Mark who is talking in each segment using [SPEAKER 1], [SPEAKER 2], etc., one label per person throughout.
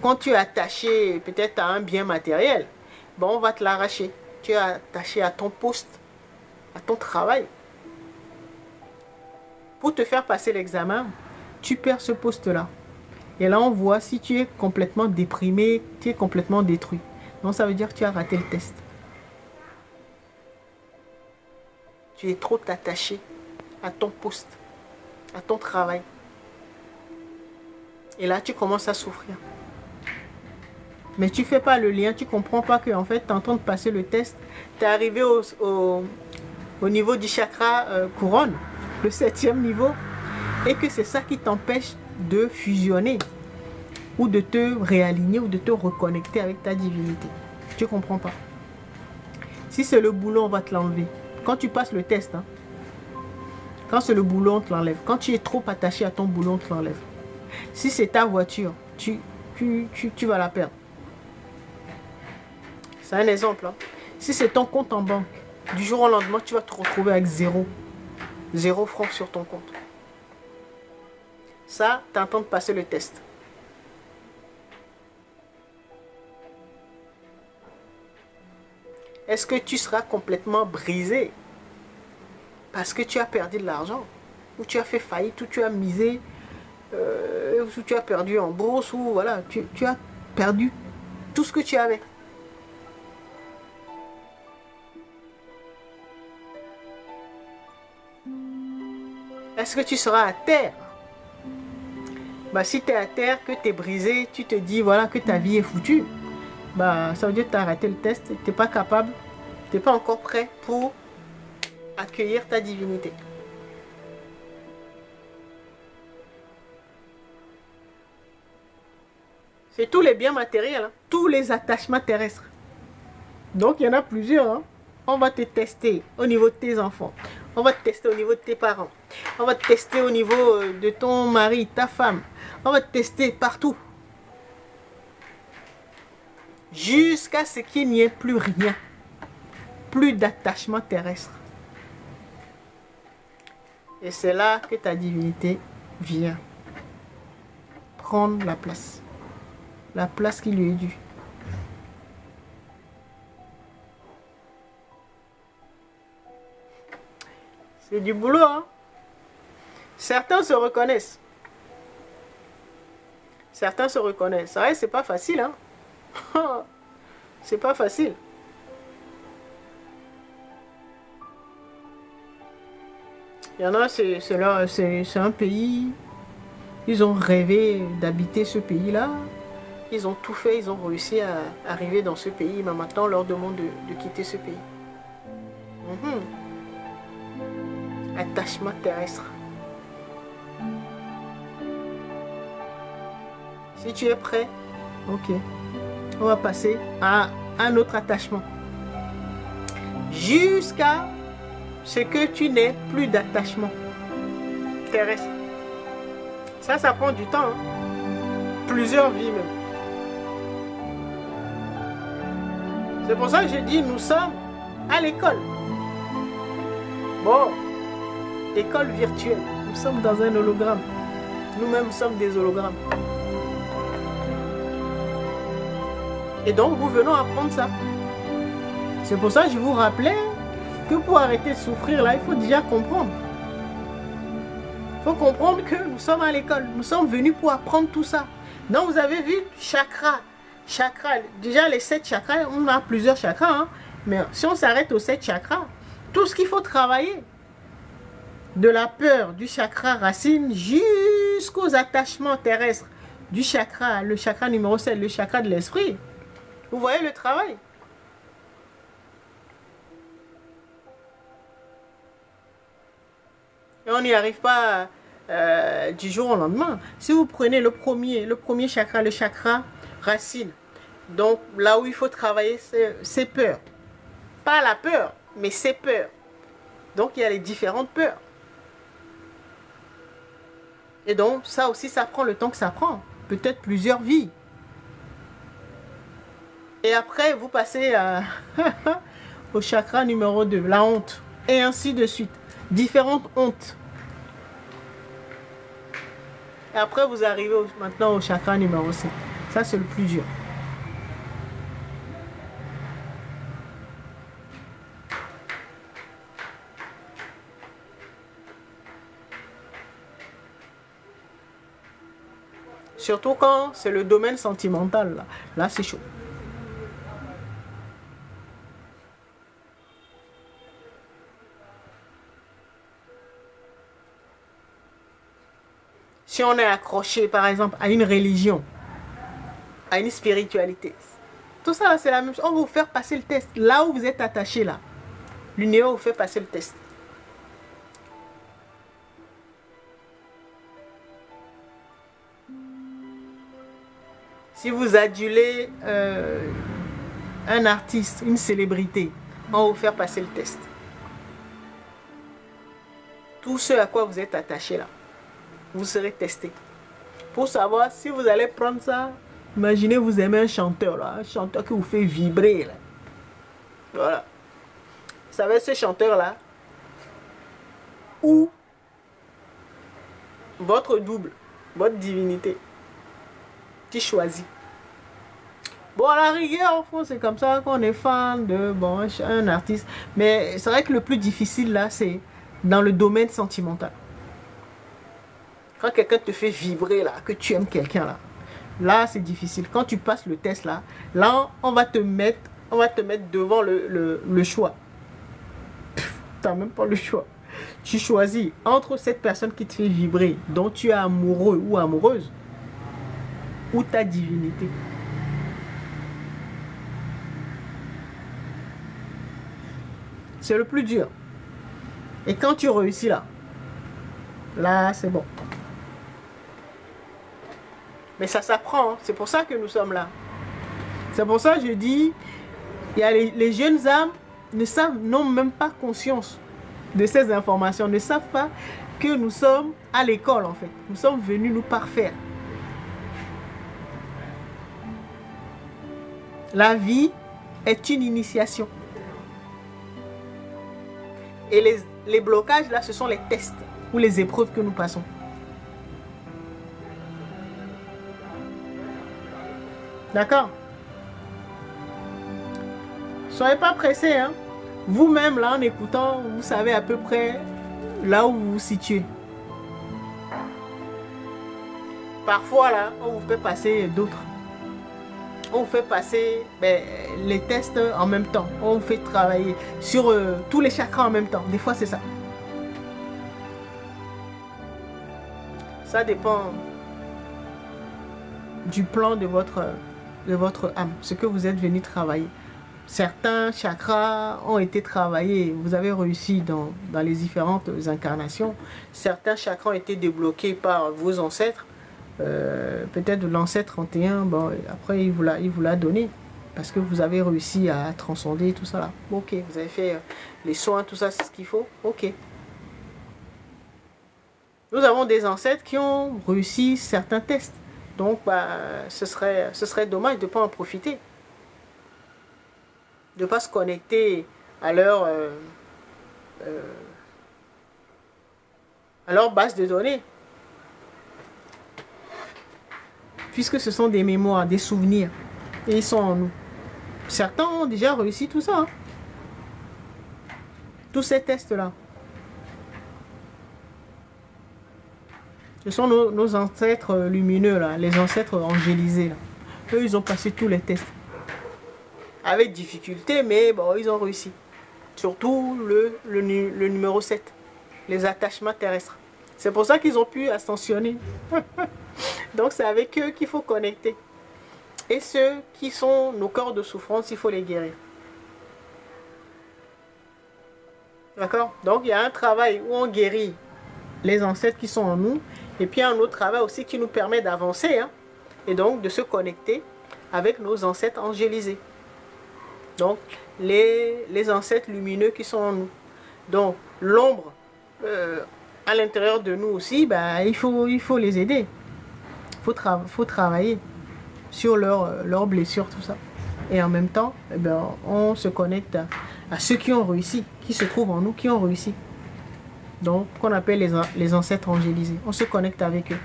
[SPEAKER 1] quand tu es attaché peut-être à un bien matériel, bon, on va te l'arracher. Tu es attaché à ton poste, à ton travail. Pour te faire passer l'examen, tu perds ce poste-là. Et là, on voit si tu es complètement déprimé, tu es complètement détruit. Donc, ça veut dire que tu as raté le test. Tu es trop attaché à ton poste, à ton travail. Et là, tu commences à souffrir. Mais tu ne fais pas le lien, tu ne comprends pas que en fait, tu es en train de passer le test. Tu es arrivé au niveau du chakra couronne, le 7e niveau, et que c'est ça qui t'empêche de fusionner ou de te réaligner ou de te reconnecter avec ta divinité. Tu ne comprends pas. Si c'est le boulot, on va te l'enlever. Quand tu passes le test, hein, quand c'est le boulot, on te l'enlève. Quand tu es trop attaché à ton boulot, on te l'enlève. Si c'est ta voiture, tu vas la perdre. C'est un exemple. Hein. Si c'est ton compte en banque, du jour au lendemain, tu vas te retrouver avec 0 francs sur ton compte. Ça, tu es en train de passer le test. Est-ce que tu seras complètement brisé parce que tu as perdu de l'argent, ou tu as fait faillite, ou tu as misé, ou tu as perdu en bourse, ou voilà, tu as perdu tout ce que tu avais. Est-ce que tu seras à terre? Bah, si tu es à terre, que tu es brisé, tu te dis voilà que ta vie est foutue, bah, ça veut dire que tu as raté le test, tu n'es pas capable, tu n'es pas encore prêt pour accueillir ta divinité. C'est tous les biens matériels, hein, tous les attachements terrestres. Donc il y en a plusieurs. Hein. On va te tester au niveau de tes enfants. On va te tester au niveau de tes parents. On va te tester au niveau de ton mari, ta femme. On va te tester partout. Jusqu'à ce qu'il n'y ait plus rien. Plus d'attachement terrestre. Et c'est là que ta divinité vient prendre la place. La place qui lui est due. C'est du boulot, hein? Certains se reconnaissent. Certains se reconnaissent. C'est vrai, c'est pas facile, hein? C'est pas facile. Il y en a, c'est un pays. Ils ont rêvé d'habiter ce pays-là. Ils ont tout fait, ils ont réussi à arriver dans ce pays. Mais maintenant, on leur demande de quitter ce pays. Attachement terrestre. Si tu es prêt, ok. On va passer à un autre attachement. Jusqu'à ce que tu n'aies plus d'attachement terrestre. Ça prend du temps. Hein. Plusieurs vies même. C'est pour ça que je dis, nous sommes à l'école. Bon, école virtuelle. Nous sommes dans un hologramme. Nous-mêmes sommes des hologrammes. Et donc, nous venons apprendre ça. C'est pour ça que je vous rappelais que pour arrêter de souffrir, là, il faut déjà comprendre. Il faut comprendre que nous sommes à l'école. Nous sommes venus pour apprendre tout ça. Donc, vous avez vu, chakra. Chakra. Déjà, les 7 chakras, on a plusieurs chakras. Hein, mais si on s'arrête aux 7 chakras, tout ce qu'il faut travailler, de la peur du chakra racine jusqu'aux attachements terrestres du chakra, le chakra numéro 7, le chakra de l'esprit. Vous voyez le travail? Et on n'y arrive pas du jour au lendemain. Si vous prenez le premier chakra, le chakra racine, donc là où il faut travailler, c'est peur. Pas la peur, mais c'est peur. Donc il y a les différentes peurs. Et donc ça aussi, ça prend le temps que ça prend. Peut-être plusieurs vies. Et après, vous passez au chakra numéro 2, la honte. Et ainsi de suite. Différentes hontes. Et après, vous arrivez maintenant au chakra numéro 7. Ça, c'est le plus dur. Surtout quand c'est le domaine sentimental. Là c'est chaud. Si on est accroché, par exemple, à une religion, à une spiritualité, tout ça, c'est la même chose. On va vous faire passer le test. Là où vous êtes attaché, là, l'univers vous fait passer le test. Si vous adulez un artiste, une célébrité, on va vous faire passer le test. Tout ce à quoi vous êtes attaché, là, vous serez testé. Pour savoir si vous allez prendre ça, imaginez vous aimez un chanteur, là, un chanteur qui vous fait vibrer. Là. Voilà. Vous savez, ce chanteur-là, ou votre double, votre divinité, qui choisit. Bon, à la rigueur, au fond, c'est comme ça qu'on est fan de bon, un artiste. Mais c'est vrai que le plus difficile, là, c'est dans le domaine sentimental. Quand quelqu'un te fait vibrer, là, que tu aimes quelqu'un, là c'est difficile. Quand tu passes le test, là, on va te mettre devant le choix. Tu n'as même pas le choix. Tu choisis entre cette personne qui te fait vibrer, dont tu es amoureux ou amoureuse, ou ta divinité. C'est le plus dur. Et quand tu réussis là c'est bon. Mais ça s'apprend, hein. C'est pour ça que nous sommes là. C'est pour ça que je dis, il y a les jeunes âmes n'ont même pas conscience de ces informations, ne savent pas que nous sommes à l'école en fait. Nous sommes venus nous parfaire. La vie est une initiation. Et les blocages là, ce sont les tests ou les épreuves que nous passons. D'accord? Soyez pas pressés, hein? Vous-même, là, en écoutant, vous savez à peu près là où vous vous situez. Parfois, là, on vous fait passer d'autres. On vous fait passer les tests en même temps. On vous fait travailler sur tous les chakras en même temps. Des fois, c'est ça. Ça dépend du plan de votre âme, ce que vous êtes venu travailler. Certains chakras ont été travaillés, vous avez réussi dans les différentes incarnations. Certains chakras ont été débloqués par vos ancêtres. Peut-être l'ancêtre 31, bon, après il vous l'a donné. Parce que vous avez réussi à transcender tout ça là. Ok, vous avez fait les soins, tout ça, c'est ce qu'il faut. Ok. Nous avons des ancêtres qui ont réussi certains tests. Donc, ce serait dommage de ne pas en profiter. De ne pas se connecter à leur base de données. Puisque ce sont des mémoires, des souvenirs. Et ils sont en nous. Certains ont déjà réussi tout ça. Hein. Tous ces tests-là. Ce sont nos ancêtres lumineux, là, les ancêtres angélisés. Là. Eux, ils ont passé tous les tests. Avec difficulté, mais bon, ils ont réussi. Surtout le numéro 7, les attachements terrestres. C'est pour ça qu'ils ont pu ascensionner. Donc c'est avec eux qu'il faut connecter. Et ceux qui sont nos corps de souffrance, il faut les guérir. D'accord? Donc il y a un travail où on guérit les ancêtres qui sont en nous. Et puis un autre travail aussi qui nous permet d'avancer. Hein, et donc de se connecter avec nos ancêtres angélisés. Donc les ancêtres lumineux qui sont en nous. Donc l'ombre à l'intérieur de nous aussi, il faut les aider. Il faut travailler sur leurs blessures, tout ça. Et en même temps, on se connecte à ceux qui ont réussi, qui se trouvent en nous, qui ont réussi. Donc, qu'on appelle les ancêtres angélisés. On se connecte avec eux.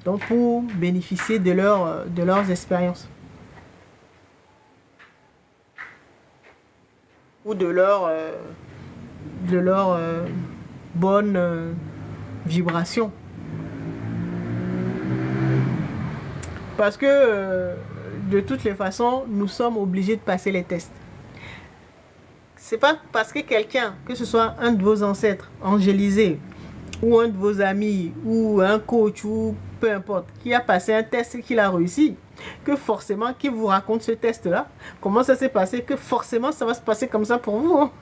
[SPEAKER 1] Donc pour bénéficier de leurs expériences. Ou de leur bonne vibration. Parce que de toutes les façons, nous sommes obligés de passer les tests. C'est pas parce que quelqu'un, que ce soit un de vos ancêtres angélisés, ou un de vos amis, ou un coach, ou peu importe, qui a passé un test et qu'il a réussi, que forcément, qui vous raconte ce test-là, comment ça s'est passé, que forcément ça va se passer comme ça pour vous. Hein?